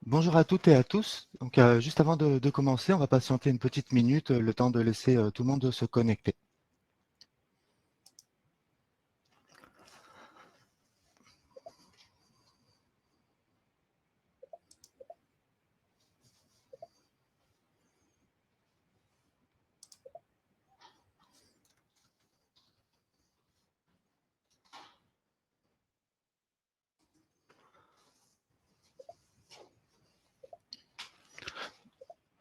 Bonjour à toutes et à tous. Donc, juste avant de commencer, on va patienter une petite minute, le temps de laisser tout le monde se connecter.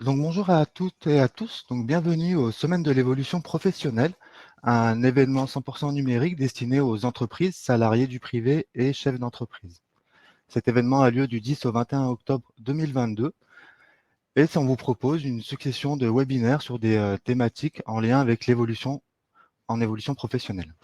Donc, bonjour à toutes et à tous. Donc, bienvenue aux Semaines de l'évolution professionnelle, un événement 100% numérique destiné aux entreprises, salariés du privé et chefs d'entreprise. Cet événement a lieu du 10 au 21 octobre 2022 et on vous propose une succession de webinaires sur des thématiques en lien avec l'évolution en évolution professionnelle.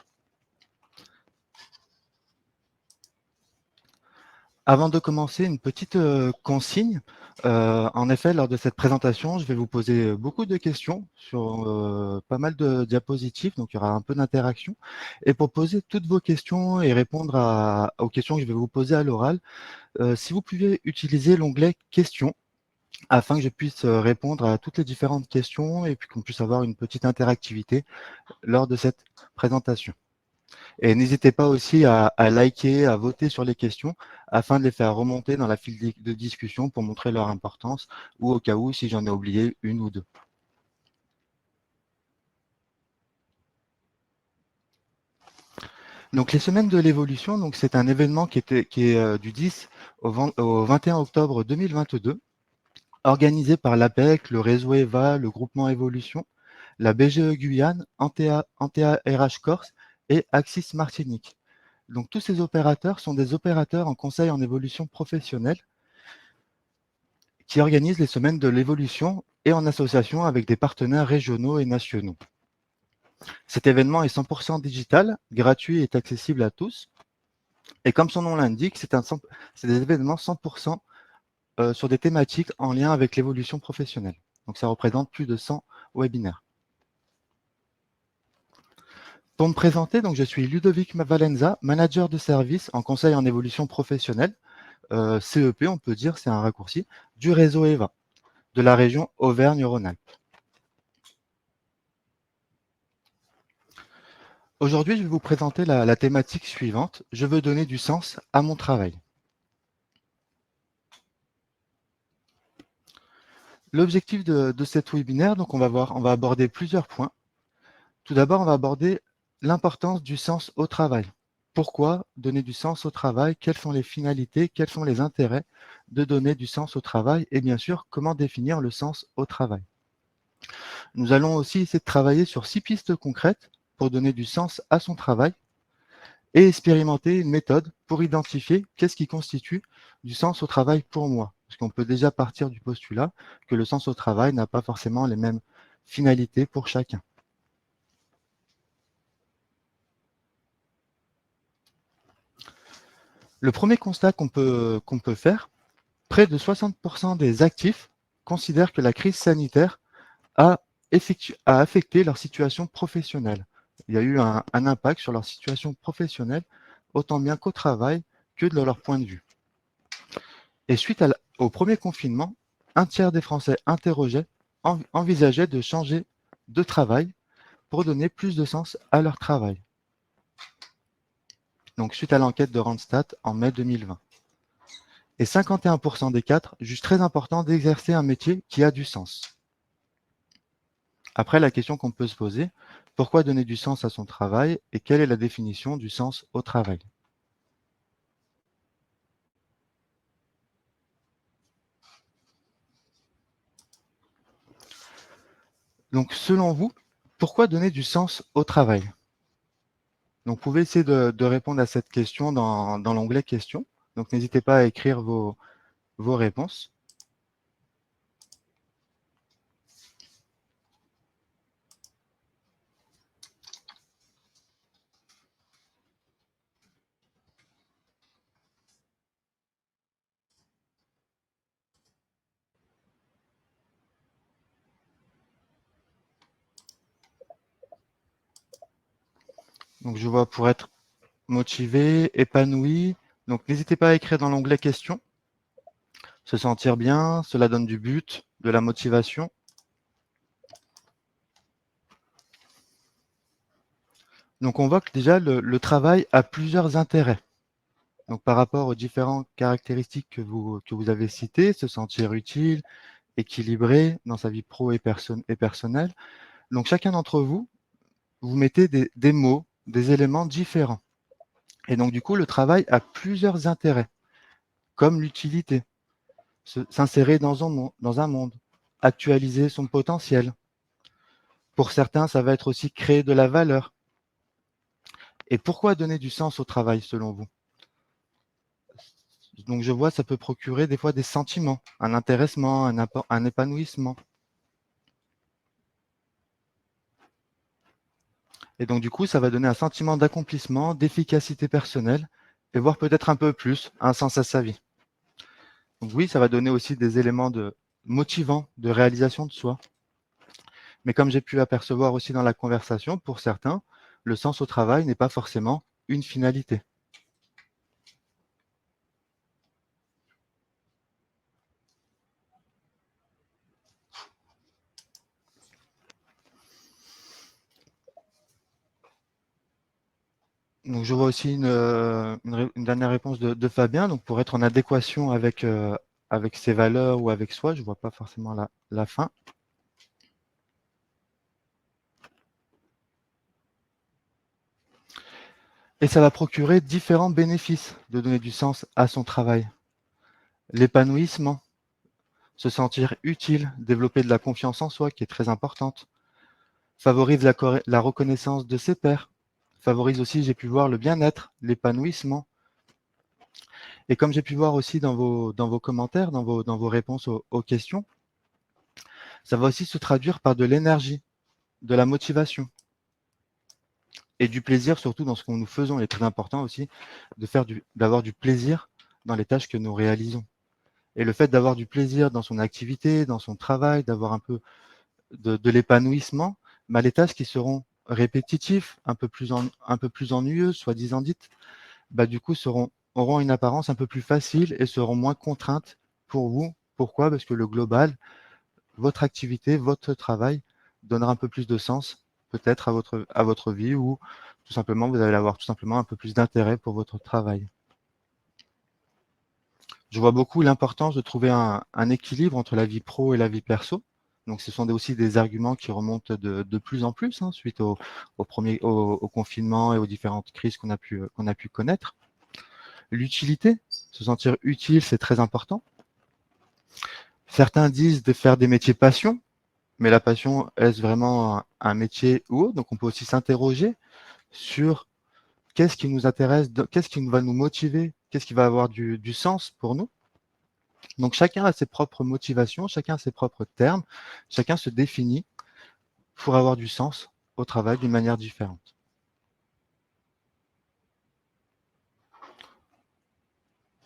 Avant de commencer, une petite consigne. En effet, lors de cette présentation, je vais vous poser beaucoup de questions sur pas mal de diapositives, donc il y aura un peu d'interaction. Et pour poser toutes vos questions et répondre aux questions que je vais vous poser à l'oral, si vous pouviez utiliser l'onglet questions afin que je puisse répondre à toutes les différentes questions et puis qu'on puisse avoir une petite interactivité lors de cette présentation. Et n'hésitez pas aussi à liker, à voter sur les questions afin de les faire remonter dans la file de discussion pour montrer leur importance ou au cas où si j'en ai oublié une ou deux. Donc les semaines de l'évolution, donc c'est un événement qui est du 10 au 21 octobre 2022, organisé par l'APEC, le réseau EVA, le groupement Évolution, la BGE Guyane, Antea RH Corse et Axis Martinique. Donc tous ces opérateurs sont des opérateurs en conseil en évolution professionnelle qui organise les semaines de l'évolution et en association avec des partenaires régionaux et nationaux. Cet événement est 100% digital, gratuit et accessible à tous. Et comme son nom l'indique, c'est des événements 100% sur des thématiques en lien avec l'évolution professionnelle. Donc ça représente plus de 100 webinaires. Pour me présenter, donc je suis Ludovic Valenza, manager de service en conseil en évolution professionnelle. CEP, on peut dire, c'est un raccourci, du réseau EVA, de la région Auvergne-Rhône-Alpes. Aujourd'hui, je vais vous présenter la thématique suivante. Je veux donner du sens à mon travail. L'objectif de cet webinaire, donc on va aborder plusieurs points. Tout d'abord, on va aborder l'importance du sens au travail. Pourquoi donner du sens au travail? Quelles sont les finalités? Quels sont les intérêts de donner du sens au travail? Et bien sûr, comment définir le sens au travail? Nous allons aussi essayer de travailler sur 6 pistes concrètes pour donner du sens à son travail et expérimenter une méthode pour identifier qu'est-ce qui constitue du sens au travail pour moi. Parce qu'on peut déjà partir du postulat que le sens au travail n'a pas forcément les mêmes finalités pour chacun. Le premier constat qu'on peut faire, près de 60% des actifs considèrent que la crise sanitaire a, a affecté leur situation professionnelle. Il y a eu un impact sur leur situation professionnelle, autant bien qu'au travail que de leur point de vue. Et suite au premier confinement, un tiers des Français interrogés envisageaient de changer de travail pour donner plus de sens à leur travail. Donc suite à l'enquête de Randstad en mai 2020. Et 51% des cadres jugent très important d'exercer un métier qui a du sens. Après, la question qu'on peut se poser, pourquoi donner du sens à son travail et quelle est la définition du sens au travail? Donc selon vous, pourquoi donner du sens au travail? Donc vous pouvez essayer de répondre à cette question dans l'onglet questions. Donc n'hésitez pas à écrire vos réponses. Donc je vois pour être motivé, épanoui. Donc n'hésitez pas à écrire dans l'onglet questions. Se sentir bien, cela donne du but, de la motivation. Donc on voit que déjà le travail a plusieurs intérêts. Donc par rapport aux différentes caractéristiques que vous avez citées, se sentir utile, équilibré dans sa vie pro et personnelle. Donc chacun d'entre vous, vous mettez des mots, des éléments différents. Et donc du coup, le travail a plusieurs intérêts, comme l'utilité, s'insérer dans un monde, actualiser son potentiel. Pour certains, ça va être aussi créer de la valeur. Et pourquoi donner du sens au travail selon vous? Donc je vois, ça peut procurer des fois des sentiments, un intéressement, un épanouissement. Et donc du coup, ça va donner un sentiment d'accomplissement, d'efficacité personnelle, et voire peut-être un peu plus, un sens à sa vie. Donc oui, ça va donner aussi des éléments motivants, de réalisation de soi. Mais comme j'ai pu apercevoir aussi dans la conversation, pour certains, le sens au travail n'est pas forcément une finalité. Donc je vois aussi une dernière réponse de Fabien. Donc pour être en adéquation avec ses valeurs ou avec soi, je ne vois pas forcément la fin. Et ça va procurer différents bénéfices de donner du sens à son travail. L'épanouissement, se sentir utile, développer de la confiance en soi qui est très importante, favorise la reconnaissance de ses pairs, favorise aussi, j'ai pu voir, le bien-être, l'épanouissement. Et comme j'ai pu voir aussi dans vos commentaires, dans vos réponses aux questions, ça va aussi se traduire par de l'énergie, de la motivation et du plaisir, surtout dans ce que nous faisons. Il est très important aussi d'avoir du plaisir dans les tâches que nous réalisons. Et le fait d'avoir du plaisir dans son activité, dans son travail, d'avoir un peu de l'épanouissement, bah, les tâches qui seront répétitifs, un peu plus ennuyeuses, soi-disant dites, bah, du coup auront une apparence un peu plus facile et seront moins contraintes pour vous. Pourquoi? Parce que le global, votre activité, votre travail donnera un peu plus de sens peut-être à votre vie, ou tout simplement vous allez avoir tout simplement un peu plus d'intérêt pour votre travail. Je vois beaucoup l'importance de trouver un équilibre entre la vie pro et la vie perso. Donc ce sont aussi des arguments qui remontent de plus en plus, hein, suite au confinement et aux différentes crises qu'on a pu connaître. L'utilité, se sentir utile, c'est très important. Certains disent de faire des métiers passion, mais la passion, est-ce vraiment un métier ou autre? Donc on peut aussi s'interroger sur qu'est-ce qui nous intéresse, qu'est-ce qui va nous motiver, qu'est-ce qui va avoir du sens pour nous. Donc chacun a ses propres motivations, chacun a ses propres termes, chacun se définit pour avoir du sens au travail d'une manière différente.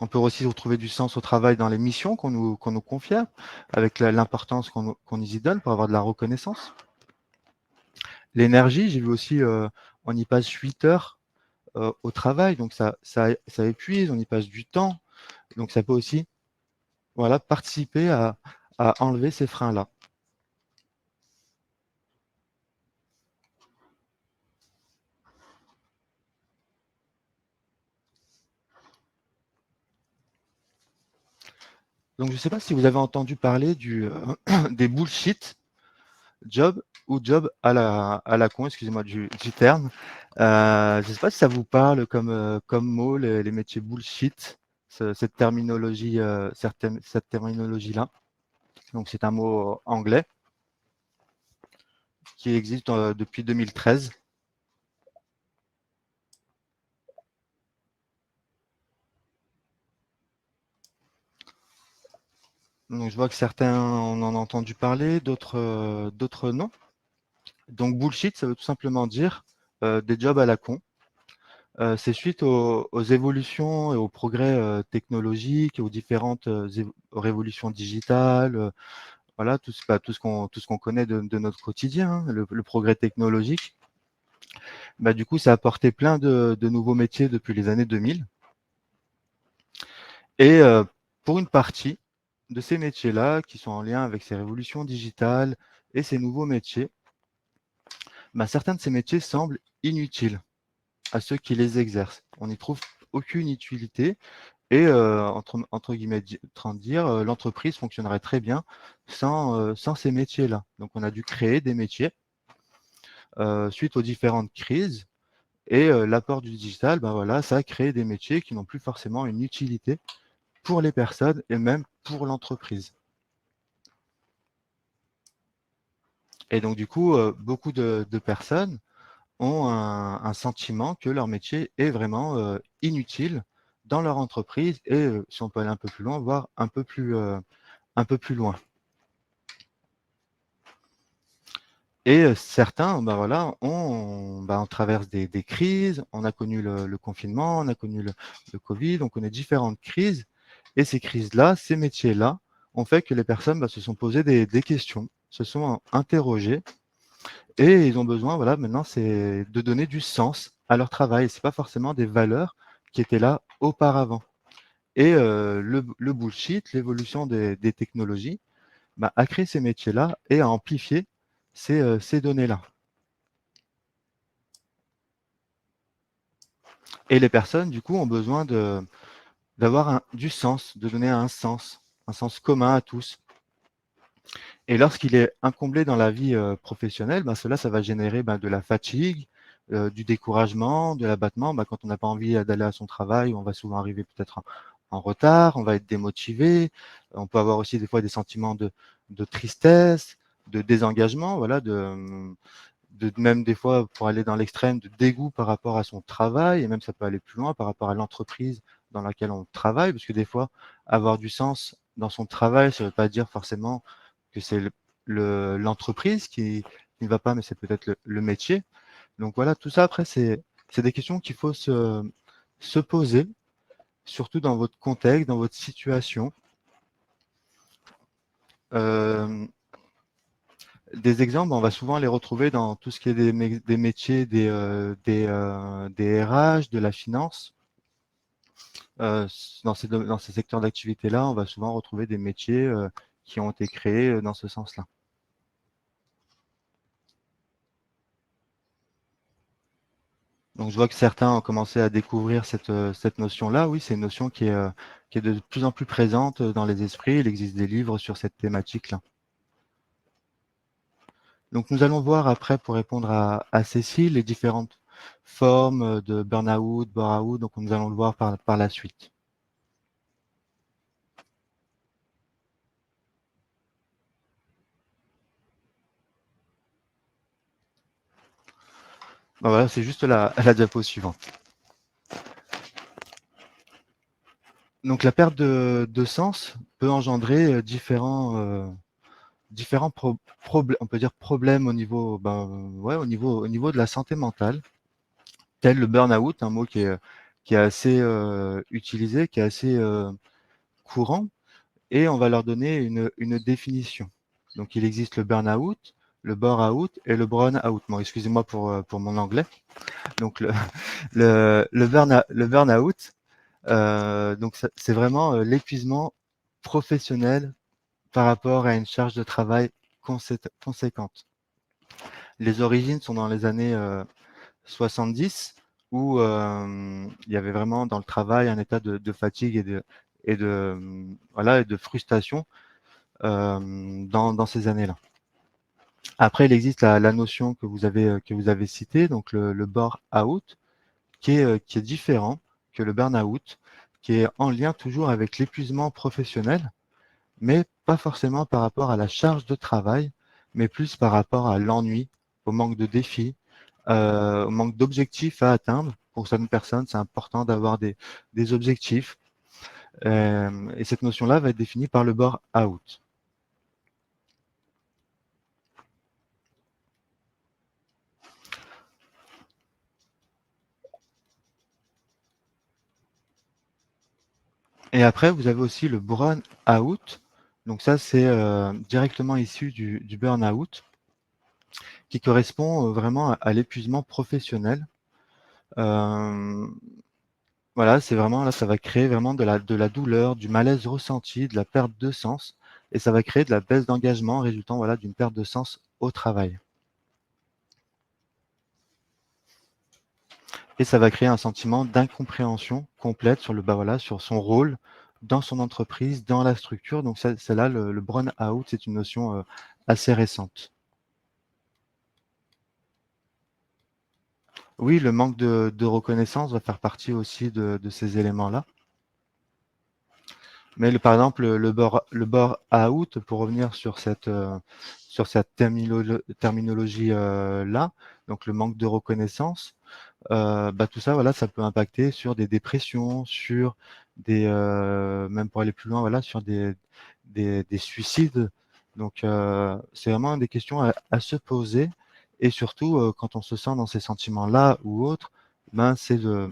On peut aussi retrouver du sens au travail dans les missions qu'on nous confie, avec l'importance qu'on y donne pour avoir de la reconnaissance. L'énergie, j'ai vu aussi, on y passe 8 heures au travail, donc ça épuise, on y passe du temps, donc ça peut aussi, voilà, participer à enlever ces freins-là. Donc je ne sais pas si vous avez entendu parler des bullshit job ou job à la con, excusez-moi du terme. Je ne sais pas si ça vous parle comme mot, les métiers bullshit, cette terminologie, cette terminologie-là. Donc c'est un mot anglais qui existe depuis 2013. Donc je vois que certains en ont entendu parler, d'autres non. Donc bullshit, ça veut tout simplement dire des jobs à la con. C'est suite aux évolutions et aux progrès technologiques et aux différentes révolutions digitales, voilà, tout ce qu'on connaît de notre quotidien, hein, le progrès technologique. Bah, du coup, ça a apporté plein de nouveaux métiers depuis les années 2000. Et pour une partie, de ces métiers-là, qui sont en lien avec ces révolutions digitales et ces nouveaux métiers, bah, certains de ces métiers semblent inutiles à ceux qui les exercent. On n'y trouve aucune utilité et entre guillemets train de dire, l'entreprise fonctionnerait très bien sans ces métiers-là. Donc on a dû créer des métiers, suite aux différentes crises et l'apport du digital, ben voilà, ça a créé des métiers qui n'ont plus forcément une utilité pour les personnes et même pour l'entreprise. Et donc du coup, beaucoup de personnes ont un sentiment que leur métier est vraiment, inutile dans leur entreprise et si on peut aller un peu plus loin, voire un peu plus loin. Et certains, bah, voilà, on traverse des crises, on a connu le confinement, on a connu le covid, on connaît différentes crises et ces crises-là, ces métiers-là, ont fait que les personnes, bah, se sont posées des questions, se sont interrogées et ils ont besoin, voilà, maintenant, c'est de donner du sens à leur travail. C'est pas forcément des valeurs qui étaient là auparavant et le bullshit, l'évolution des technologies, bah, a créé ces métiers-là et a amplifié ces données-là. Et les personnes, du coup, ont besoin d'avoir du sens, de donner un sens commun à tous. Et lorsqu'il est incomblé dans la vie professionnelle, ben, cela, ça va générer ben, de la fatigue, du découragement, de l'abattement. Ben, quand on n'a pas envie d'aller à son travail, on va souvent arriver peut-être en retard, on va être démotivé. On peut avoir aussi des fois des sentiments de tristesse, de désengagement, voilà, de même des fois pour aller dans l'extrême de dégoût par rapport à son travail et même ça peut aller plus loin par rapport à l'entreprise dans laquelle on travaille. Parce que des fois, avoir du sens dans son travail, ça ne veut pas dire forcément que c'est l'entreprise qui ne va pas, mais c'est peut-être le métier. Donc voilà, tout ça après, c'est des questions qu'il faut se poser, surtout dans votre contexte, dans votre situation. Euh, Des exemples, on va souvent les retrouver dans tout ce qui est des métiers des RH, de la finance. Dans ces secteurs d'activité-là, on va souvent retrouver des métiers qui ont été créés dans ce sens-là. Donc je vois que certains ont commencé à découvrir cette notion-là. Oui, c'est une notion qui est de plus en plus présente dans les esprits. Il existe des livres sur cette thématique-là. Donc nous allons voir après, pour répondre à Cécile, les différentes formes de burn-out, bore-out. Donc nous allons le voir par la suite. Ben voilà, c'est juste la diapo suivante. Donc la perte de sens peut engendrer différents on peut dire problèmes au niveau, ben, ouais, au niveau de la santé mentale, tel le burn-out, un mot qui est assez utilisé, qui est assez courant, et on va leur donner une définition. Donc il existe le burn-out, le bore-out et le brown-out. Bon, excusez-moi pour mon anglais. Donc le burn-out, donc c'est vraiment l'épuisement professionnel par rapport à une charge de travail conséquente. Les origines sont dans les années 70 où il y avait vraiment dans le travail un état de fatigue voilà, et de frustration dans ces années-là. Après, il existe la notion que vous avez citée, donc le bore-out, qui est différent que le burn-out, qui est en lien toujours avec l'épuisement professionnel, mais pas forcément par rapport à la charge de travail, mais plus par rapport à l'ennui, au manque de défis, au manque d'objectifs à atteindre. Pour certaines personnes, c'est important d'avoir des objectifs. Et cette notion-là va être définie par le bore-out. Et après, vous avez aussi le burn-out. Donc ça, c'est directement issu du burn-out, qui correspond vraiment à l'épuisement professionnel. Euh, Voilà, c'est vraiment là, ça va créer vraiment de la douleur, du malaise ressenti, de la perte de sens et ça va créer de la baisse d'engagement résultant, voilà, d'une perte de sens au travail et ça va créer un sentiment d'incompréhension complète sur bah, voilà, sur son rôle dans son entreprise, dans la structure. Donc ça c'est là le burn-out, c'est une notion, assez récente. Oui, le manque de reconnaissance va faire partie aussi de ces éléments-là. Mais par exemple, le burn-out, pour revenir sur cette terminologie là, donc le manque de reconnaissance, bah, tout ça, voilà, ça peut impacter sur des dépressions, sur même pour aller plus loin, voilà, sur des suicides. Donc, c'est vraiment des questions à se poser et surtout, quand on se sent dans ces sentiments-là ou autres, ben, c'est de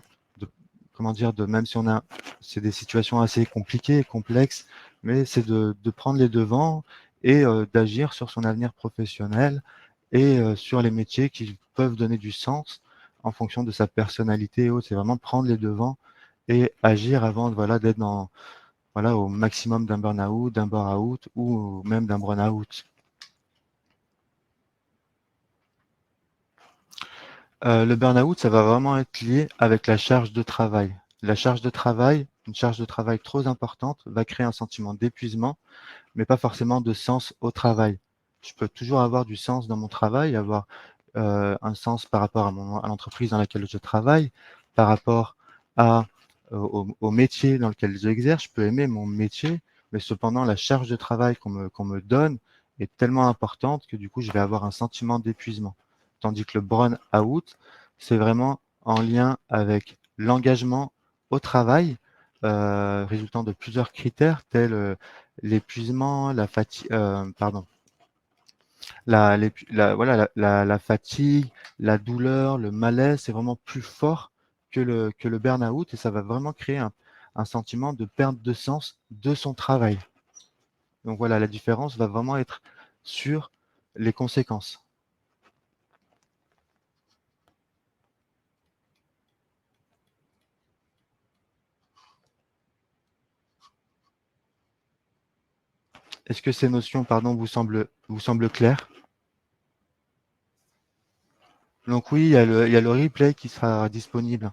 comment dire? Même si on a c'est des situations assez compliquées et complexes, mais c'est de prendre les devants et d'agir sur son avenir professionnel et sur les métiers qui peuvent donner du sens en fonction de sa personnalité et autres. C'est vraiment prendre les devants et agir avant, voilà, d'être voilà, au maximum d'un burn-out, d'un bore-out ou même d'un burn-out. Le burn-out, ça va vraiment être lié avec la charge de travail. La charge de travail, une charge de travail trop importante va créer un sentiment d'épuisement, mais pas forcément de sens au travail. Je peux toujours avoir du sens dans mon travail, avoir, un sens par rapport à l'entreprise dans laquelle je travaille, par rapport à au métier dans lequel j'exerce. Je peux aimer mon métier, mais cependant la charge de travail qu'on me donne est tellement importante que du coup, je vais avoir un sentiment d'épuisement. Tandis que le burn-out, c'est vraiment en lien avec l'engagement au travail, résultant de plusieurs critères tels, l'épuisement, pardon, voilà, la fatigue, la douleur, le malaise, c'est vraiment plus fort que le burn-out et ça va vraiment créer un sentiment de perte de sens de son travail. Donc voilà, la différence va vraiment être sur les conséquences. Est-ce que ces notions, pardon, vous semblent claires? Donc oui, il y a le replay qui sera disponible.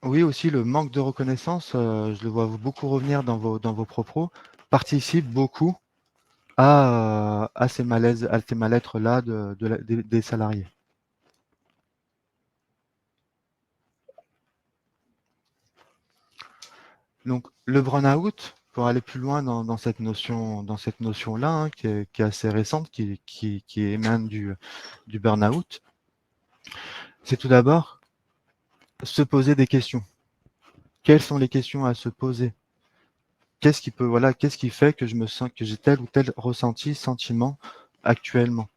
Oui, aussi le manque de reconnaissance, je le vois beaucoup revenir dans vos propos, participe beaucoup à ces malaises, à ces mal-être-là des salariés. Donc le burn-out, pour aller plus loin dans cette notion-là, hein, qui est assez récente, qui émane du burn-out, c'est tout d'abord se poser des questions. Quelles sont les questions à se poser? Qu'est-ce qui fait que je me sens que j'ai tel ou tel ressenti, sentiment actuellement?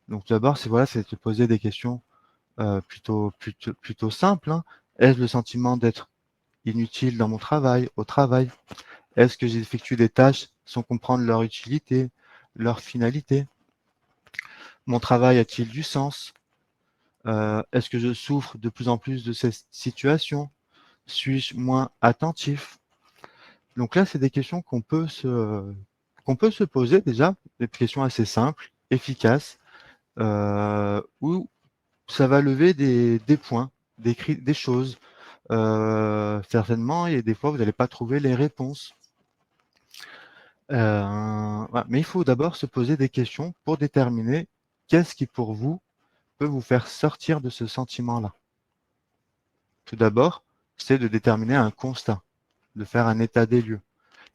Donc tout d'abord, c'est de se poser des questions, plutôt simples, hein. Ai-je le sentiment d'être inutile dans mon travail, au travail? Est-ce que j'effectue des tâches sans comprendre leur utilité, leur finalité? Mon travail a-t-il du sens? Est-ce que je souffre de plus en plus de ces situations? Suis-je moins attentif? Donc là, c'est des questions qu'on peut se poser déjà, des questions assez simples, efficaces, où ça va lever des points, des choses. Certainement et des fois, vous n'allez pas trouver les réponses. Voilà, mais il faut d'abord se poser des questions pour déterminer qu'est-ce qui, pour vous, peut vous faire sortir de ce sentiment-là. Tout d'abord, c'est de déterminer un constat, de faire un état des lieux.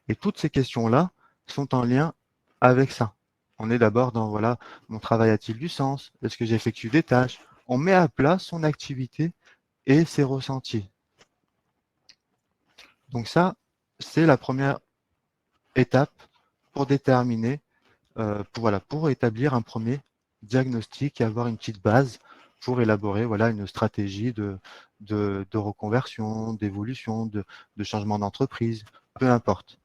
Et toutes ces questions-là sont en lien avec ça. On est d'abord dans, voilà, mon travail a-t-il du sens? Est-ce que j'effectue des tâches? On met à plat son activité et ses ressentis. Donc ça, c'est la première étape pour déterminer, pour établir un premier diagnostic et avoir une petite base pour élaborer voilà, une stratégie de reconversion, d'évolution, de changement d'entreprise, peu importe.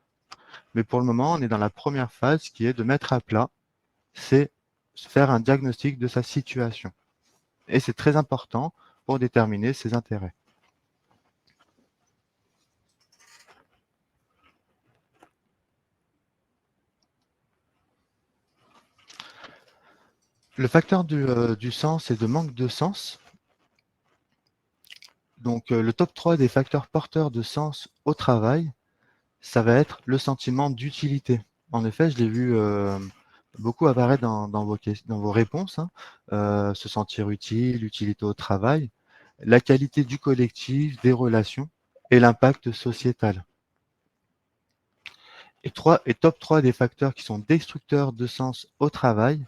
Mais pour le moment, on est dans la première phase qui est de mettre à plat, c'est faire un diagnostic de sa situation. Et c'est très important pour déterminer ses intérêts. Le facteur du sens et de manque de sens. Donc, le top 3 des facteurs porteurs de sens au travail, ça va être le sentiment d'utilité. En effet, je l'ai vu beaucoup apparaître dans vos réponses, hein. Se sentir utile, l'utilité au travail, la qualité du collectif, des relations et l'impact sociétal. Et top 3 des facteurs qui sont destructeurs de sens au travail,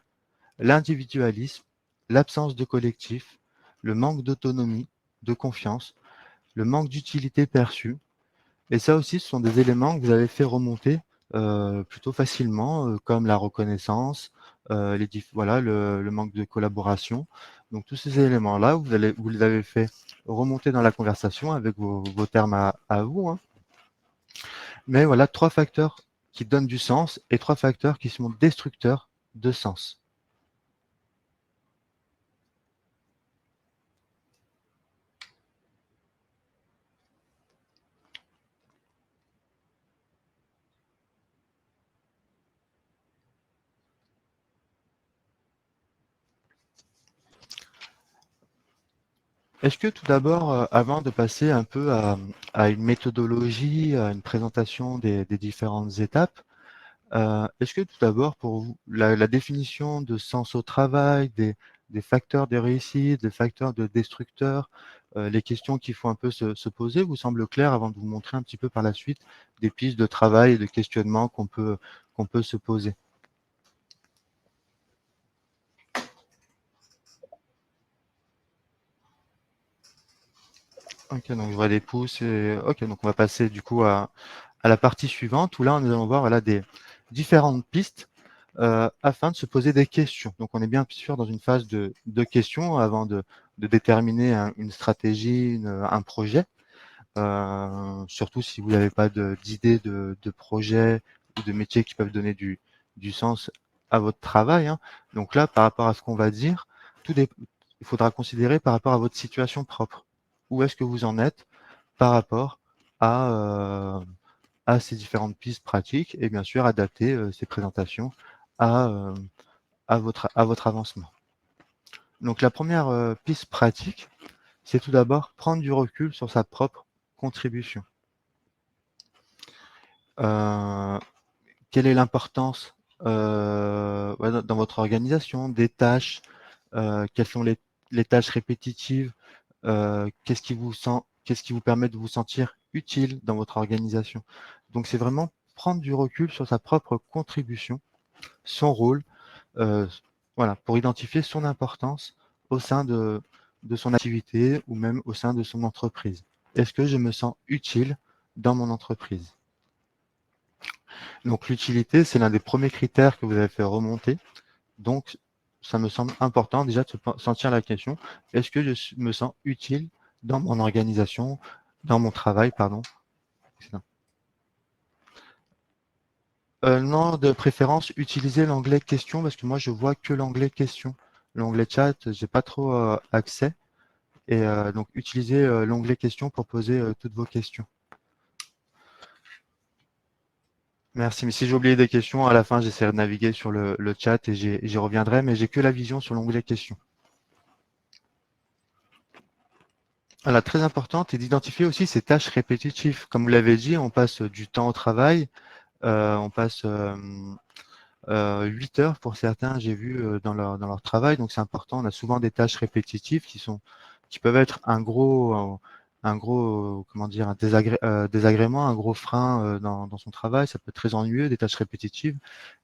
l'individualisme, l'absence de collectif, le manque d'autonomie, de confiance, le manque d'utilité perçue. Et ça aussi, ce sont des éléments que vous avez fait remonter plutôt facilement, comme la reconnaissance, voilà, le manque de collaboration. Donc tous ces éléments-là, vous les avez fait remonter dans la conversation avec vos termes à vous, hein. Mais voilà, 3 facteurs qui donnent du sens et 3 facteurs qui sont destructeurs de sens. Est-ce que tout d'abord, avant de passer un peu à une méthodologie, à une présentation des différentes étapes, est-ce que tout d'abord pour vous, la définition de sens au travail, des facteurs de réussite, des facteurs de destructeurs, les questions qu'il faut un peu se poser vous semblent claires avant de vous montrer un petit peu par la suite des pistes de travail et de questionnement qu'on peut se poser? OK, donc je vois des pouces et OK, donc on va passer du coup à la partie suivante où là, nous allons voir, voilà, des différentes pistes, afin de se poser des questions. Donc on est bien sûr dans une phase de questions avant de déterminer une stratégie, un projet. Surtout si vous n'avez pas d'idées de projet ou de métiers qui peuvent donner du sens à votre travail, hein. Donc là, par rapport à ce qu'on va dire, tout dép il faudra considérer par rapport à votre situation propre. Où est-ce que vous en êtes par rapport à, à ces différentes pistes pratiques et bien sûr adapter, ces présentations à, à votre avancement. Donc la première piste pratique, c'est tout d'abord prendre du recul sur sa propre contribution. Heu, Quelle est l'importance, ouais, dans votre organisation, des tâches? Quelles sont les tâches répétitives? Qu'est-ce qui vous permet de vous sentir utile dans votre organisation? Donc c'est vraiment prendre du recul sur sa propre contribution, son rôle, heu, voilà, pour identifier son importance au sein de son activité ou même au sein de son entreprise. Est-ce que je me sens utile dans mon entreprise? Donc l'utilité, c'est l'un des premiers critères que vous avez fait remonter. Donc ça me semble important déjà de se sentir la question: «Est-ce que me sens utile dans mon organisation, dans mon travail?» pardon. Excellent. Non, de préférence, utilisez l'onglet questions parce que moi je vois que l'onglet questions. L'onglet chat, j'ai pas trop, accès et donc utilisez, l'onglet questions pour poser, toutes vos questions. Merci, mais si j'ai oublié des questions, à la fin, j'essaierai de naviguer sur le chat et j'y reviendrai, mais j'ai que la vision sur l'onglet questions. Voilà, très importante est d'identifier aussi ces tâches répétitives. Comme vous l'avez dit, on passe du temps au travail, on passe 8 heures pour certains, j'ai vu dans leur travail, donc c'est important. On a souvent des tâches répétitives qui peuvent être un gros comment dire, désagrément, un gros frein dans son travail. Ça peut être très ennuyeux, des tâches répétitives.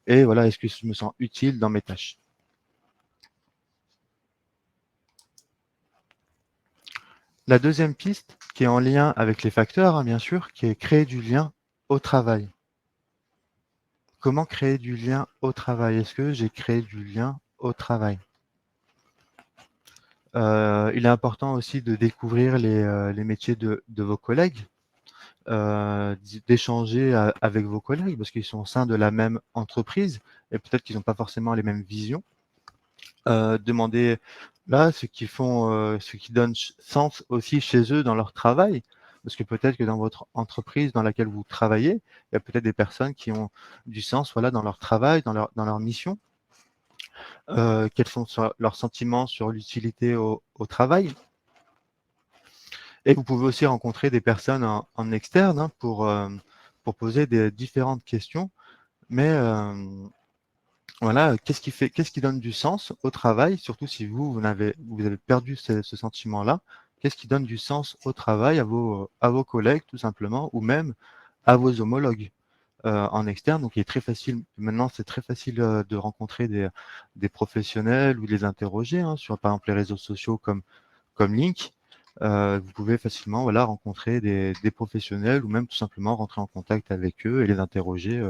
Et voilà, est-ce que je me sens utile dans mes tâches? La deuxième piste, qui est en lien avec les facteurs, hein, bien sûr, qui est créer du lien au travail. Comment créer du lien au travail? Est-ce que j'ai créé du lien au travail? Il est important aussi de découvrir les métiers de vos collègues, d'échanger avec vos collègues parce qu'ils sont au sein de la même entreprise et peut-être qu'ils n'ont pas forcément les mêmes visions. Demander là ce qui donne sens aussi chez eux dans leur travail. Parce que peut-être que dans votre entreprise dans laquelle vous travaillez, il y a peut-être des personnes qui ont du sens, voilà, dans leur travail, dans leur mission. Quels sont leurs sentiments sur l'utilité au travail. Et vous pouvez aussi rencontrer des personnes en externe, hein, pour poser des différentes questions. Mais voilà, qu'est-ce qui donne du sens au travail, surtout si vous avez perdu ce sentiment-là? Qu'est-ce qui donne du sens au travail à vos collègues tout simplement ou même à vos homologues, en externe? Donc il est très facile maintenant, c'est très facile, de rencontrer des professionnels ou de les interroger, hein, sur par exemple les réseaux sociaux comme Link. Vous pouvez facilement, voilà, rencontrer des professionnels ou même tout simplement rentrer en contact avec eux et les interroger,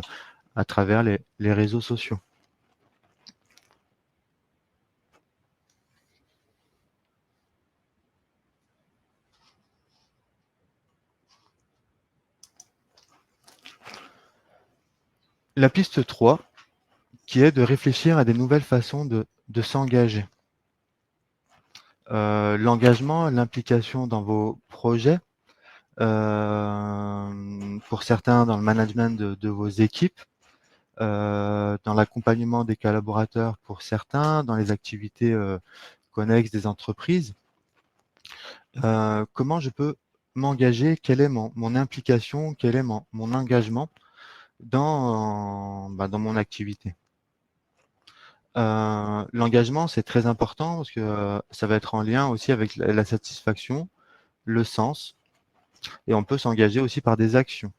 à travers les réseaux sociaux. La piste 3, qui est de réfléchir à des nouvelles façons de s'engager. L'engagement, l'implication dans vos projets, pour certains dans le management de vos équipes, dans l'accompagnement des collaborateurs pour certains, dans les activités connexes des entreprises. Comment je peux m'engager? Quelle est mon implication? Quel est mon engagement dans mon activité? L'engagement, c'est très important parce que, ça va être en lien aussi avec la satisfaction, le sens et on peut s'engager aussi par des actions.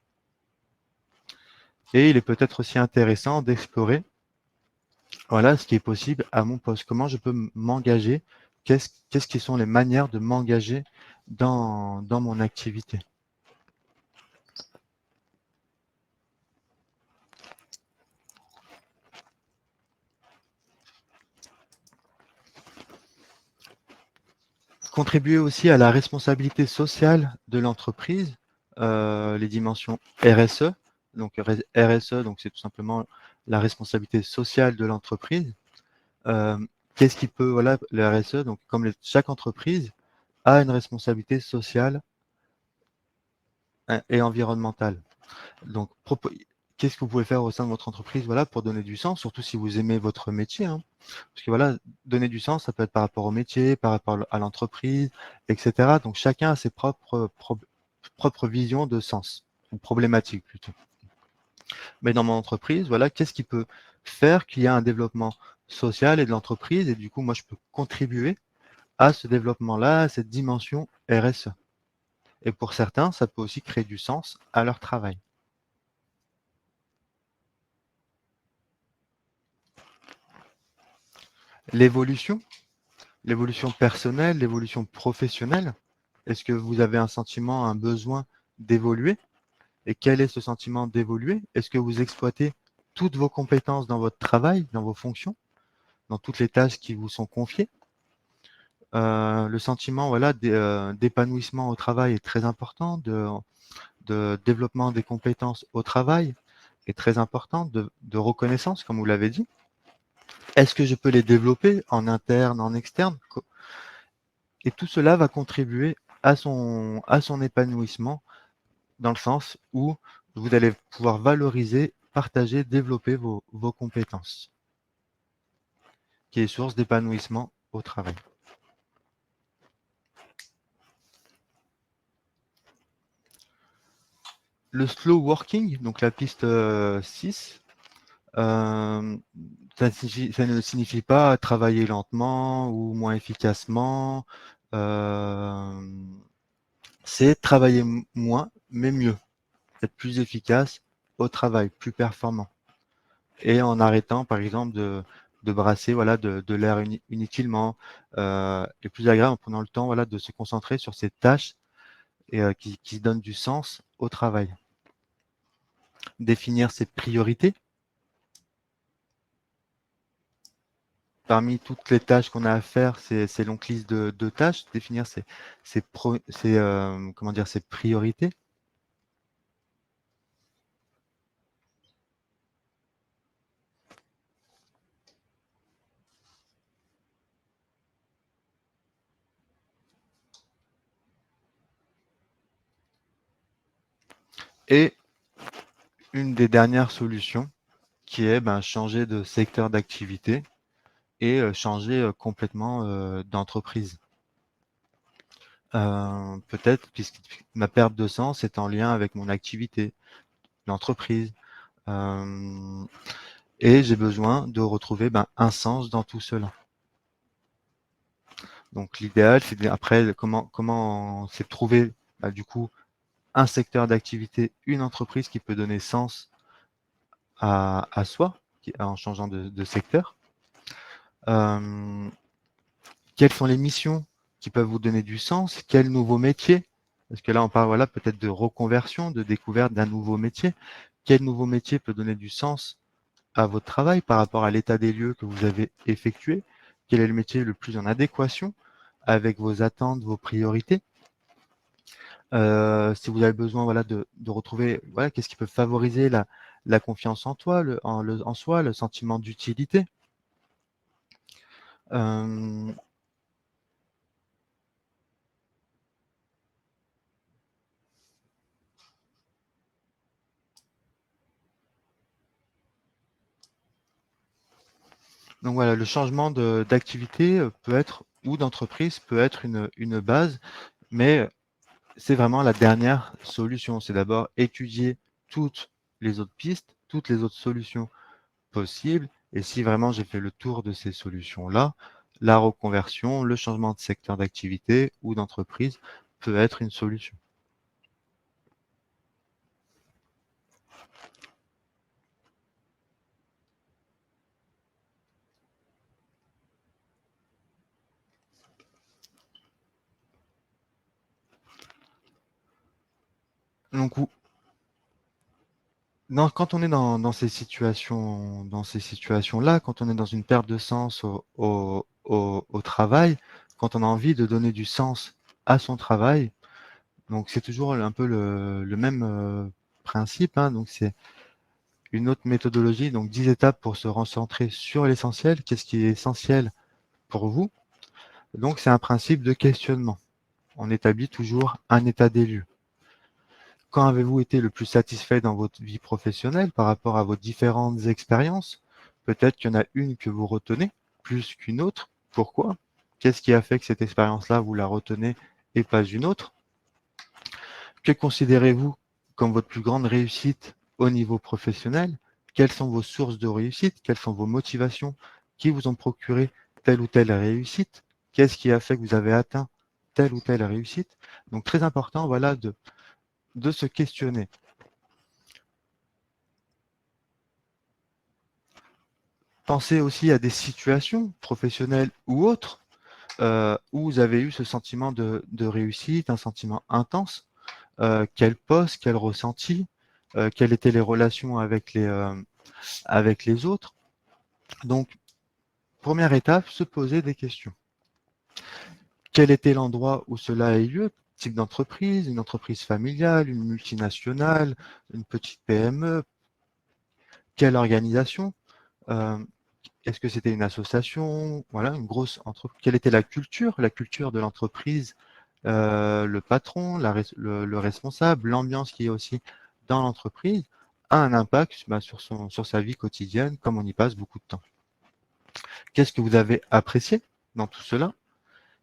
Et il est peut-être aussi intéressant d'explorer, voilà, ce qui est possible à mon poste. Comment je peux m'engager? Qu'est-ce qui sont les manières de m'engager dans mon activité? Contribuer aussi à la responsabilité sociale de l'entreprise, les dimensions RSE. Donc RSE, donc c'est tout simplement la responsabilité sociale de l'entreprise. Qu'est-ce qui peut, voilà, le RSE, donc comme chaque entreprise a une responsabilité sociale et environnementale. Donc, qu'est-ce que vous pouvez faire au sein de votre entreprise, voilà, pour donner du sens, surtout si vous aimez votre métier, hein. Parce que voilà, donner du sens, ça peut être par rapport au métier, par rapport à l'entreprise, etc. Donc, chacun a ses propres visions de sens, ou problématiques plutôt. Mais dans mon entreprise, voilà, qu'est-ce qui peut faire qu'il y a un développement social et de l'entreprise, et du coup, moi, je peux contribuer à ce développement-là, à cette dimension RSE. Et pour certains, ça peut aussi créer du sens à leur travail. L'évolution, l'évolution personnelle, l'évolution professionnelle. Est-ce que vous avez un sentiment, un besoin d'évoluer? Et quel est ce sentiment d'évoluer? Est-ce que vous exploitez toutes vos compétences dans votre travail, dans vos fonctions, dans toutes les tâches qui vous sont confiées? Le sentiment, voilà, d'épanouissement au travail est très important, de développement des compétences au travail est très important, de reconnaissance, comme vous l'avez dit. Est-ce que je peux les développer en interne, en externe? Et tout cela va contribuer à son épanouissement, dans le sens où vous allez pouvoir valoriser, partager, développer vos compétences, qui est source d'épanouissement au travail. Le slow working, donc la piste 6, ça ne signifie pas travailler lentement ou moins efficacement. C'est travailler moins, mais mieux, être plus efficace au travail, plus performant. Et en arrêtant, par exemple, de brasser, voilà, de l'air inutilement, et plus agréable en prenant le temps, voilà, de se concentrer sur ces tâches et qui donnent du sens au travail. Définir ses priorités. parmi toutes les tâches qu'on a à faire, ces longues listes de tâches, définir comment dire, ses priorités. Et une des dernières solutions qui est changer de secteur d'activité et changer complètement d'entreprise. Peut-être puisque ma perte de sens est en lien avec mon activité, l'entreprise, et j'ai besoin de retrouver un sens dans tout cela. Donc l'idéal, c'est après comment c'est de trouver du coup un secteur d'activité, une entreprise qui peut donner sens à soi en changeant de secteur. Quelles sont les missions qui peuvent vous donner du sens? Quel nouveau métier? Parce que là, on parle voilà, peut-être de reconversion, de découverte d'un nouveau métier. Quel nouveau métier peut donner du sens à votre travail par rapport à l'état des lieux que vous avez effectué? Quel est le métier le plus en adéquation avec vos attentes, vos priorités? Si vous avez besoin voilà, de retrouver voilà, qu'est-ce qui peut favoriser la confiance en toi, en soi, le sentiment d'utilité. Euh, donc voilà, le changement d'activité peut être ou d'entreprise peut être une base, mais c'est vraiment la dernière solution. C'est d'abord étudier toutes les autres pistes, toutes les autres solutions possibles. Et si vraiment j'ai fait le tour de ces solutions-là, la reconversion, le changement de secteur d'activité ou d'entreprise peut être une solution. Donc, quand on est dans ces situations-là, quand on est dans une perte de sens au travail, quand on a envie de donner du sens à son travail, donc c'est toujours un peu le même principe, hein, donc c'est une autre méthodologie, donc 10 étapes pour se recentrer sur l'essentiel. Qu'est-ce qui est essentiel pour vous? Donc c'est un principe de questionnement. On établit toujours un état des lieux. Quand avez-vous été le plus satisfait dans votre vie professionnelle par rapport à vos différentes expériences? Peut-être qu'il y en a une que vous retenez plus qu'une autre. Pourquoi? Qu'est-ce qui a fait que cette expérience-là, vous la retenez et pas une autre? Que considérez-vous comme votre plus grande réussite au niveau professionnel? Quelles sont vos sources de réussite? Quelles sont vos motivations qui vous ont procuré telle ou telle réussite? Qu'est-ce qui a fait que vous avez atteint telle ou telle réussite? Donc très important, voilà, de se questionner. Pensez aussi à des situations professionnelles ou autres où vous avez eu ce sentiment de réussite, un sentiment intense. Quel poste, quel ressenti, quelles étaient les relations avec les autres. Donc, première étape, se poser des questions. Quel était l'endroit où cela a eu lieu? Type d'entreprise, une entreprise familiale, une multinationale, une petite PME? Quelle organisation? Euh, Est-ce que c'était une association? Voilà, une grosse entreprise. Quelle était la culture de l'entreprise, le patron, le responsable, l'ambiance qui est aussi dans l'entreprise a un impact sur sa vie quotidienne, comme on y passe beaucoup de temps. Qu'est-ce que vous avez apprécié dans tout cela?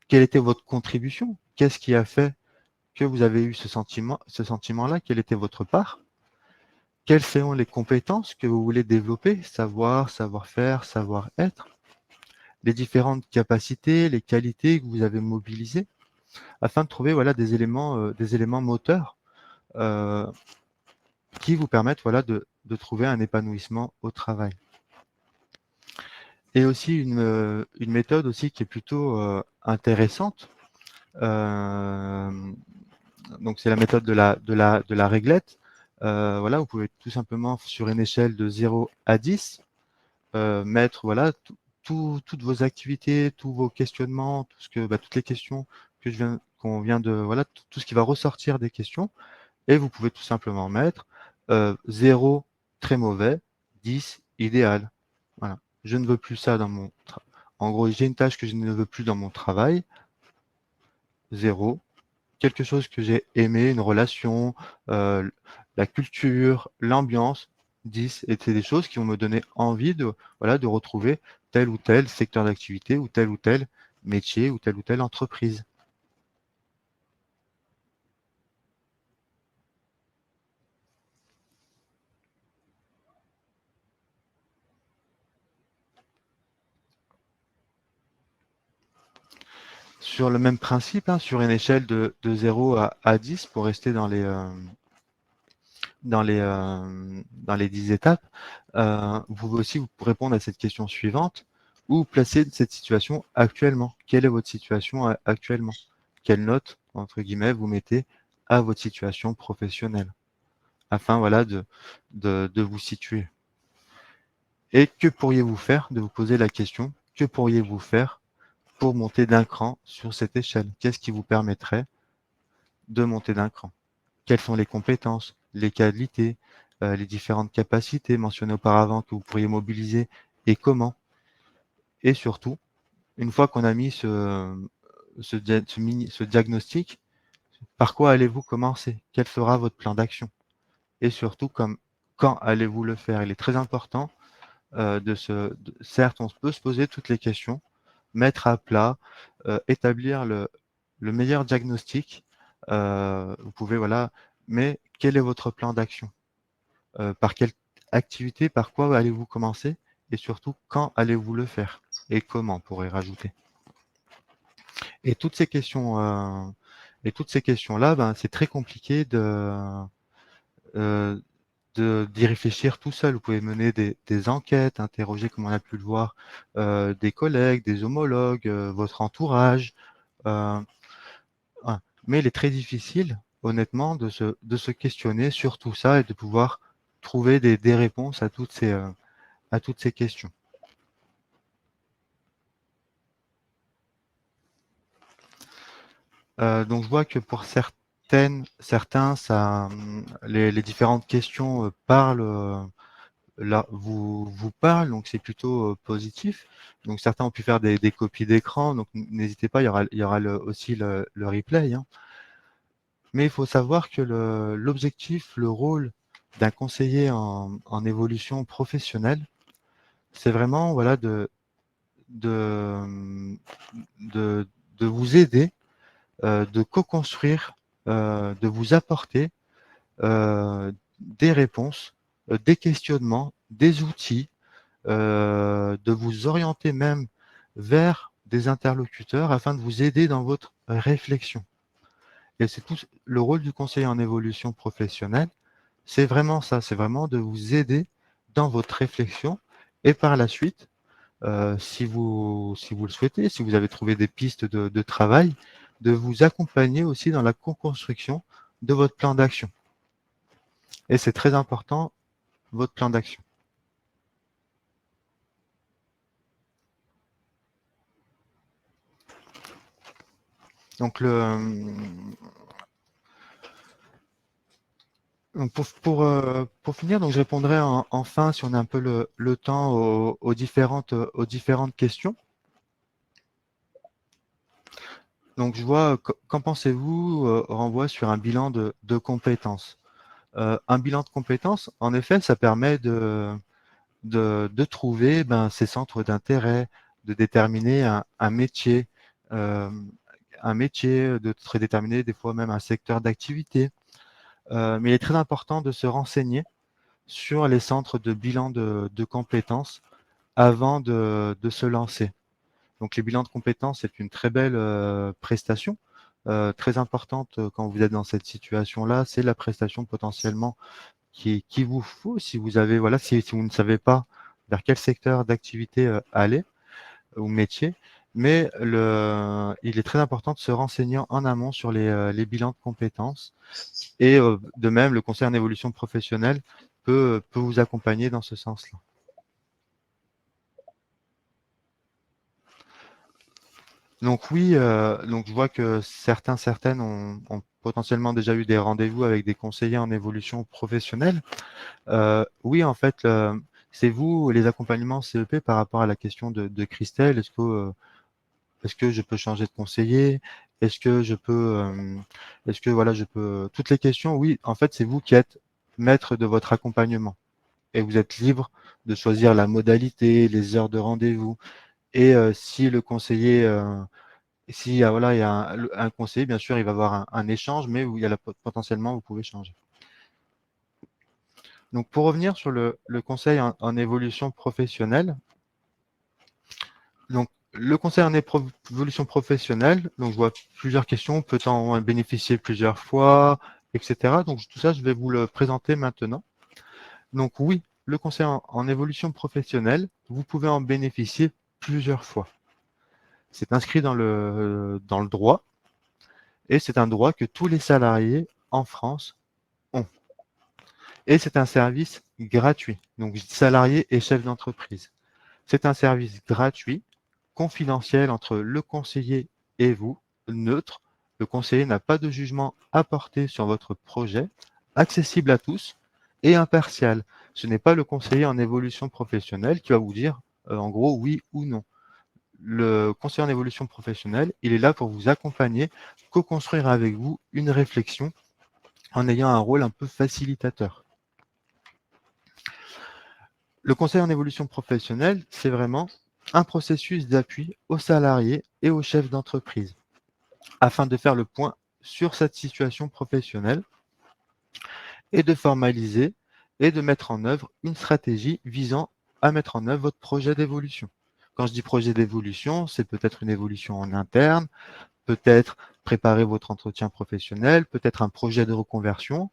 Quelle était votre contribution? Qu'est-ce qui a fait que vous avez eu ce sentiment-là? Quelle était votre part? Quelles sont les compétences que vous voulez développer? Savoir-faire, savoir-être? Les différentes capacités, les qualités que vous avez mobilisées afin de trouver voilà, des éléments moteurs euh, qui vous permettent voilà, de trouver un épanouissement au travail. Et aussi une méthode aussi qui est plutôt intéressante. Euh, donc c'est la méthode de la réglette. Voilà, vous pouvez tout simplement sur une échelle de 0 à 10 mettre voilà, toutes vos activités, tous vos questionnements, toutes les questions qu'on vient de, voilà, tout ce qui va ressortir des questions. Et vous pouvez tout simplement mettre 0, très mauvais, 10, idéal. Voilà. Je ne veux plus ça dans mon travail. En gros, j'ai une tâche que je ne veux plus dans mon travail. 0, quelque chose que j'ai aimé, une relation, la culture, l'ambiance, 10. Et c'est des choses qui vont me donner envie de retrouver tel ou tel secteur d'activité ou tel métier ou telle entreprise. Sur le même principe, hein, sur une échelle de 0 à 10, pour rester dans les 10 étapes, vous pouvez aussi vous répondre à cette question suivante. Où vous placez cette situation actuellement? Quelle est votre situation actuellement? Quelle note, entre guillemets, vous mettez à votre situation professionnelle? Afin voilà, de vous situer. Et que pourriez-vous faire? De vous poser la question, que pourriez-vous faire pour monter d'un cran sur cette échelle? Qu'est-ce qui vous permettrait de monter d'un cran? Quelles sont les compétences, les qualités, les différentes capacités mentionnées auparavant que vous pourriez mobiliser et comment? Et surtout, une fois qu'on a mis ce diagnostic, par quoi allez-vous commencer? Quel sera votre plan d'action? Et surtout, quand allez-vous le faire? Il est très important certes, on peut se poser toutes les questions, mettre à plat, établir le meilleur diagnostic. Vous pouvez, voilà, mais quel est votre plan d'action? Par quelle activité, par quoi allez-vous commencer? Et surtout, quand allez-vous le faire? Et comment, on pourrait rajouter. Et toutes ces questions, et toutes ces questions-là, ben, c'est très compliqué euh, d'y réfléchir tout seul. Vous pouvez mener des enquêtes, interroger, comme on a pu le voir, des collègues, des homologues, votre entourage. Euh, voilà. Mais il est très difficile, honnêtement, de se questionner sur tout ça et de pouvoir trouver des réponses à toutes ces questions. Donc je vois que pour certains, les différentes questions vous parlent, donc c'est plutôt positif. Donc certains ont pu faire des copies d'écran, donc n'hésitez pas, il y aura aussi le replay, hein. Mais il faut savoir que l'objectif, le rôle d'un conseiller en évolution professionnelle, c'est vraiment voilà, de, de, de vous aider, de co-construire, de vous apporter des réponses, des questionnements, des outils, de vous orienter même vers des interlocuteurs afin de vous aider dans votre réflexion. Et c'est tout le rôle du conseiller en évolution professionnelle, c'est vraiment ça, c'est vraiment de vous aider dans votre réflexion et par la suite, si vous le souhaitez, si vous avez trouvé des pistes de travail, de vous accompagner aussi dans la co-construction de votre plan d'action. Et c'est très important, votre plan d'action. Donc, pour finir, donc je répondrai enfin, si on a un peu le temps, aux différentes questions. Donc, je vois, qu'en pensez-vous, renvoie sur un bilan de compétences. Un bilan de compétences, en effet, ça permet de trouver ses centres d'intérêt, de déterminer euh, un métier, de déterminer des fois même un secteur d'activité. Mais il est très important de se renseigner sur les centres de bilan de compétences avant de se lancer. Donc les bilans de compétences, c'est une très belle prestation, très importante quand vous êtes dans cette situation-là. C'est la prestation potentiellement qui vous faut si vous avez, voilà, si vous ne savez pas vers quel secteur d'activité aller ou métier. Mais il est très important de se renseigner en amont sur les bilans de compétences. Et de même, le conseil en évolution professionnelle peut vous accompagner dans ce sens-là. Donc oui, donc je vois que certaines ont potentiellement déjà eu des rendez-vous avec des conseillers en évolution professionnelle. Oui, en fait, c'est vous, les accompagnements CEP par rapport à la question de Christelle. Est-ce que je peux changer de conseiller? Est-ce que je peux, est-ce que voilà, je peux toutes les questions, oui, en fait, c'est vous qui êtes maître de votre accompagnement et vous êtes libre de choisir la modalité, les heures de rendez-vous et si le conseiller, s'il y a voilà, il y a un conseiller, bien sûr, il va y avoir un échange, mais où il y a la potentiellement, vous pouvez changer. Donc pour revenir sur le conseil en évolution professionnelle, donc le conseil en évolution professionnelle, donc je vois plusieurs questions, peut-on en bénéficier plusieurs fois, etc. Donc tout ça, je vais vous le présenter maintenant. Donc oui, le conseil en évolution professionnelle, vous pouvez en bénéficier plusieurs fois. C'est inscrit dans le droit et c'est un droit que tous les salariés en France ont. Et c'est un service gratuit. Donc salariés et chefs d'entreprise. C'est un service gratuit, confidentiel entre le conseiller et vous, neutre. Le conseiller n'a pas de jugement à porter sur votre projet, accessible à tous et impartial. Ce n'est pas le conseiller en évolution professionnelle qui va vous dire en gros oui ou non. Le conseiller en évolution professionnelle, il est là pour vous accompagner, co-construire avec vous une réflexion en ayant un rôle un peu facilitateur. Le conseil en évolution professionnelle, c'est vraiment un processus d'appui aux salariés et aux chefs d'entreprise afin de faire le point sur cette situation professionnelle et de formaliser et de mettre en œuvre une stratégie visant à mettre en œuvre votre projet d'évolution. Quand je dis projet d'évolution, c'est peut-être une évolution en interne, peut-être préparer votre entretien professionnel, peut-être un projet de reconversion,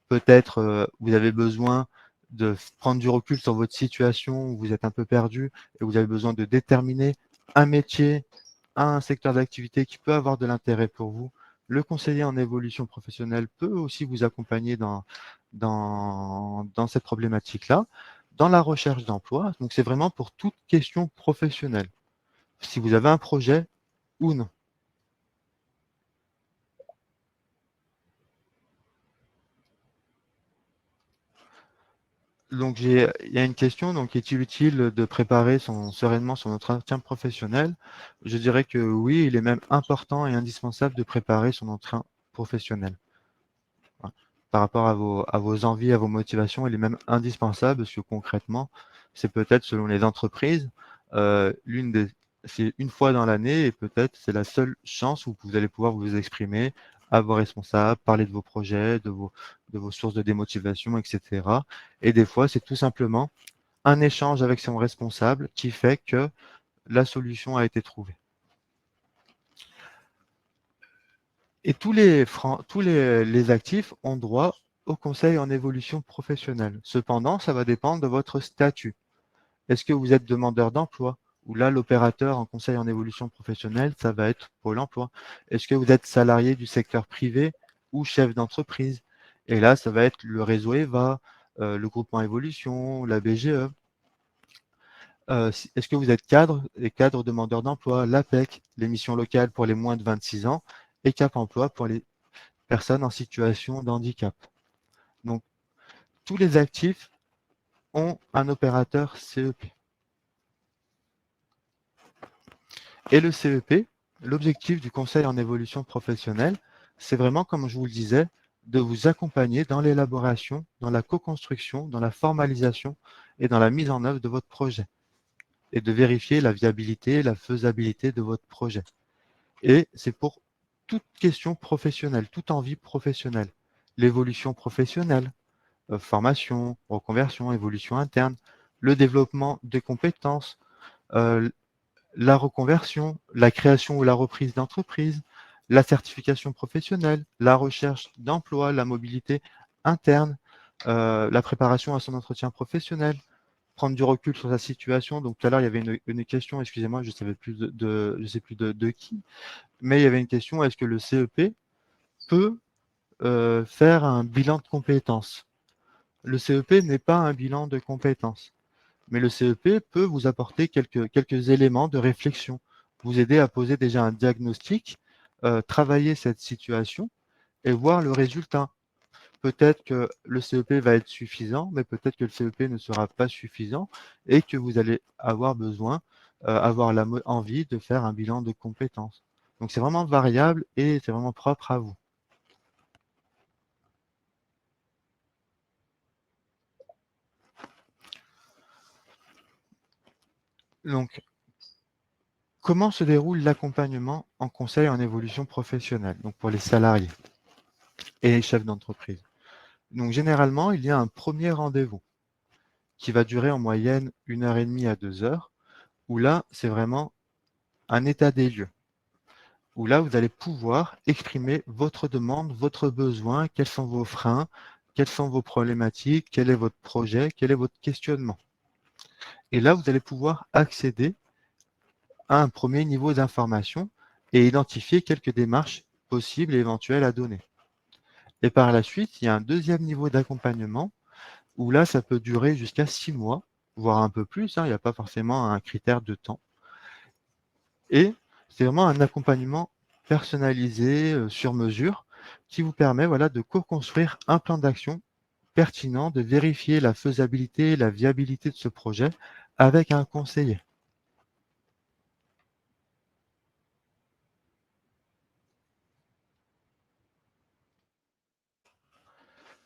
peut-être vous avez besoin de prendre du recul sur votre situation, où vous êtes un peu perdu et vous avez besoin de déterminer un métier, un secteur d'activité qui peut avoir de l'intérêt pour vous. Le conseiller en évolution professionnelle peut aussi vous accompagner dans cette problématique-là, dans la recherche d'emploi. Donc c'est vraiment pour toute question professionnelle, si vous avez un projet ou non. Donc il y a une question, donc est-il utile de préparer sereinement son entretien professionnel? Je dirais que oui, il est même important et indispensable de préparer son entretien professionnel. Voilà. Par rapport à vos envies, à vos motivations, il est même indispensable parce que concrètement, c'est peut-être selon les entreprises, l'une des c'est une fois dans l'année et peut-être c'est la seule chance où vous allez pouvoir vous exprimer à vos responsables, parler de vos projets, de vos sources de démotivation, et cetera. Et des fois, c'est tout simplement un échange avec son responsable qui fait que la solution a été trouvée. Et tous les actifs ont droit au conseil en évolution professionnelle. Cependant, ça va dépendre de votre statut. Est-ce que vous êtes demandeur d'emploi? Ou là, l'opérateur en conseil en évolution professionnelle, ça va être Pôle emploi. Est-ce que vous êtes salarié du secteur privé ou chef d'entreprise? Et là, ça va être le réseau EVA, le groupement évolution, la BGE. Est-ce que vous êtes cadre et cadre demandeur d'emploi, l'APEC, les missions locales pour les moins de 26 ans, et Cap emploi pour les personnes en situation de handicap. Donc, tous les actifs ont un opérateur CEP. Et le CEP, l'objectif du conseil en évolution professionnelle, c'est vraiment, comme je vous le disais, de vous accompagner dans l'élaboration, dans la co-construction, dans la formalisation et dans la mise en œuvre de votre projet et de vérifier la viabilité et la faisabilité de votre projet. Et c'est pour toute question professionnelle, toute envie professionnelle. L'évolution professionnelle, formation, reconversion, évolution interne, le développement des compétences, euh, la reconversion, la création ou la reprise d'entreprise, la certification professionnelle, la recherche d'emploi, la mobilité interne, la préparation à son entretien professionnel, prendre du recul sur sa situation. Donc tout à l'heure, il y avait une question, excusez-moi, je ne savais plus je sais plus de qui, mais il y avait une question, est-ce que le CEP peut faire un bilan de compétences? Le CEP n'est pas un bilan de compétences, mais le CEP peut vous apporter quelques éléments de réflexion vous aider à poser déjà un diagnostic, travailler cette situation et voir le résultat. Peut-être que le CEP va être suffisant, mais peut-être que le CEP ne sera pas suffisant et que vous allez avoir besoin, avoir la envie de faire un bilan de compétences. Donc c'est vraiment variable et c'est vraiment propre à vous. Donc, comment se déroule l'accompagnement en conseil en évolution professionnelle, donc pour les salariés et les chefs d'entreprise? Donc généralement, il y a un premier rendez-vous qui va durer en moyenne 1 heure et demie à 2 heures, où là, c'est vraiment un état des lieux, où là, vous allez pouvoir exprimer votre demande, votre besoin, quels sont vos freins, quelles sont vos problématiques, quel est votre projet, quel est votre questionnement. Et là, vous allez pouvoir accéder à un premier niveau d'information et identifier quelques démarches possibles et éventuelles à donner. Et par la suite, il y a un deuxième niveau d'accompagnement où là, ça peut durer jusqu'à 6 mois, voire un peu plus, hein, il n'y a pas forcément un critère de temps. Et c'est vraiment un accompagnement personnalisé, sur mesure, qui vous permet, voilà, de co-construire un plan d'action pertinent, de vérifier la faisabilité, la viabilité de ce projet avec un conseiller.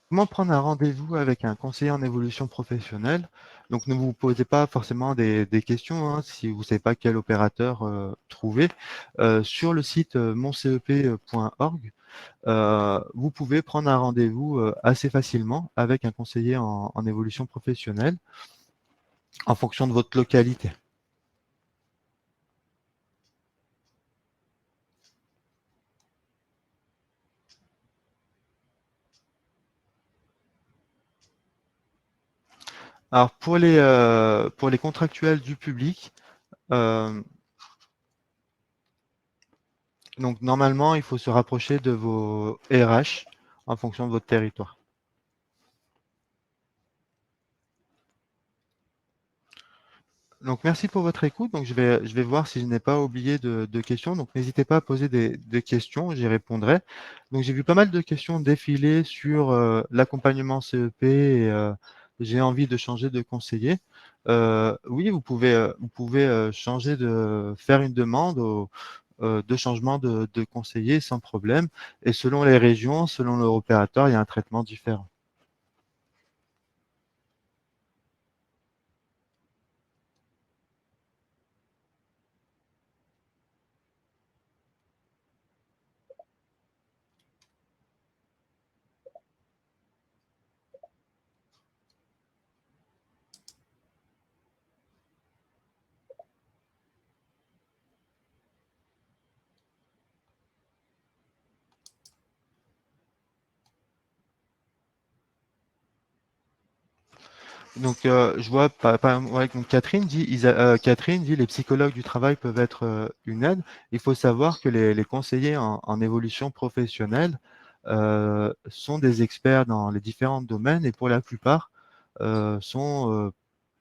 Comment prendre un rendez-vous avec un conseiller en évolution professionnelle? Donc ne vous posez pas forcément des questions, hein, si vous ne savez pas quel opérateur, trouver. Sur le site, moncep.org, vous pouvez prendre un rendez-vous, assez facilement avec un conseiller en évolution professionnelle, en fonction de votre localité. Alors pour les contractuels du public, hem, donc normalement, il faut se rapprocher de vos RH en fonction de votre territoire. Donc merci pour votre écoute. Donc je vais voir si je n'ai pas oublié de questions. Donc n'hésitez pas à poser des questions, j'y répondrai. Donc j'ai vu pas mal de questions défiler sur, l'accompagnement CEP et j'ai envie de changer de conseiller. Oui, vous pouvez changer de faire une demande de changement de conseiller sans problème et selon les régions, selon leur opérateur, il y a un traitement différent. Donc, je vois ouais, donc Catherine dit: «Les psychologues du travail peuvent être, une aide». Il faut savoir que les conseillers en évolution professionnelle, sont des experts dans les différents domaines et pour la plupart, sont,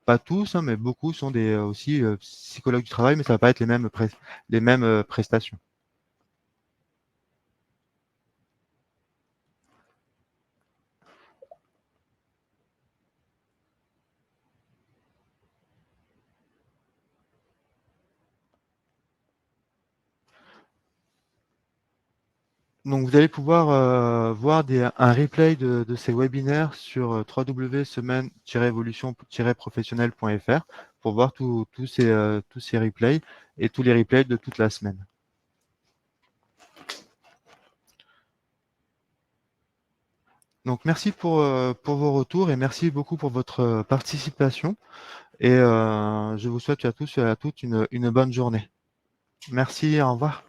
pas tous, hein, mais beaucoup sont des, aussi, psychologues du travail, mais ça va pas être les mêmes, prestations. Donc vous allez pouvoir, voir un replay de ces webinaires sur, www.semaine-évolution-professionnelle.fr pour voir tous ces replays et tous les replays de toute la semaine. Donc merci pour vos retours et merci beaucoup pour votre, participation et je vous souhaite à tous et à toutes une bonne journée. Merci, au revoir.